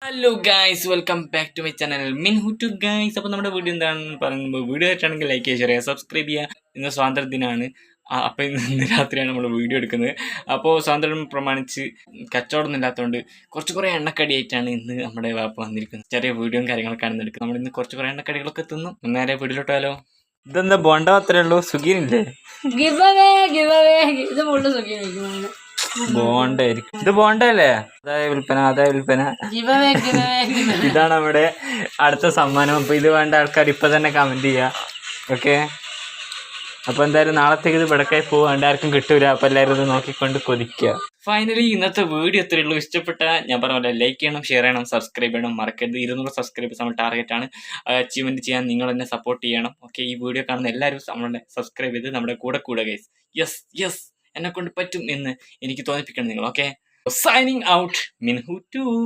Hello guys, welcome back to my channel മിൻഹു to guys. അപ്പോൾ നമ്മുടെ വീഡിയോ എന്താണെന്ന് പറയുമ്പോൾ വീഡിയോ ആയിട്ടാണെങ്കിൽ ലൈക്ക് ചെയ്യുക, ഷെയർ ചെയ്യുക, സബ്സ്ക്രൈബ് ചെയ്യുക. ഇന്ന് സ്വാതന്ത്ര്യ ദിനമാണ്. അപ്പോൾ ഇന്ന് രാത്രിയാണ് നമ്മൾ വീഡിയോ എടുക്കുന്നത്. അപ്പോൾ സ്വാതന്ത്ര്യം പ്രമാണിച്ച് കച്ചവടമൊന്നും ഇല്ലാത്തതുകൊണ്ട് കുറേ എണ്ണക്കടിയായിട്ടാണ് ഇന്ന് നമ്മുടെ വാപ്പ വന്നിരിക്കുന്നത്. ചെറിയ വീഡിയോയും കാര്യങ്ങളൊക്കെയാണ് എടുക്കുന്നത്. നമ്മൾ ഇന്ന് കുറേ എണ്ണക്കടികളൊക്കെ തിന്നു. നേരെ വീട്ടിലോട്ടാലോ. ഇതെന്താ ബോണ്ട അത്രേ ഉള്ളൂ, സുഖീനില്ലേ? ബോണ്ടായിരിക്കും. ഇത് ബോണ്ടല്ലേ? അതായ വിൽപ്പന. ഇതാണ് നമ്മുടെ അടുത്ത സമ്മാനം. അപ്പൊ ഇത് വേണ്ട ആൾക്കാർ ഇപ്പൊ തന്നെ കമന്റ് ചെയ്യാ. ഓക്കെ, അപ്പൊ എന്തായാലും നാളത്തേക്ക് ഇത് വിടക്കായി പോവാണ്ട് ആർക്കും കിട്ടൂല. അപ്പൊ എല്ലാവരും ഇത് നോക്കിക്കൊണ്ട് കൊതിക്കുക. ഫൈനലി ഇന്നത്തെ വീഡിയോ എത്രയേ ഉള്ളൂ. ഇഷ്ടപ്പെട്ട ഞാൻ പറഞ്ഞ പോലെ ലൈക്ക് ചെയ്യണം, ഷെയർ ചെയ്യണം, സബ്സ്ക്രൈബ് ചെയ്യണം, മറക്കരുത്. 200 സബ്സ്ക്രൈബേഴ്സ് നമ്മുടെ ടാർഗറ്റ് ആണ്. അച്ചീവ്മെന്റ് ചെയ്യാൻ നിങ്ങൾ എന്നെ സപ്പോർട്ട് ചെയ്യണം. ഓക്കെ, ഈ വീഡിയോ കാണുന്ന എല്ലാവരും നമ്മളെ സബ്സ്ക്രൈബ് ചെയ്ത് നമ്മുടെ കൂടെ ഗൈസ്. യെസ്, എന്നെ കൊണ്ട് പറ്റും എന്ന് എനിക്ക് തോന്നിപ്പിക്കണം നിങ്ങൾ. ഓക്കെ, സൈനിങ് ഔട്ട്, മിൻഹു ട്യൂബ്.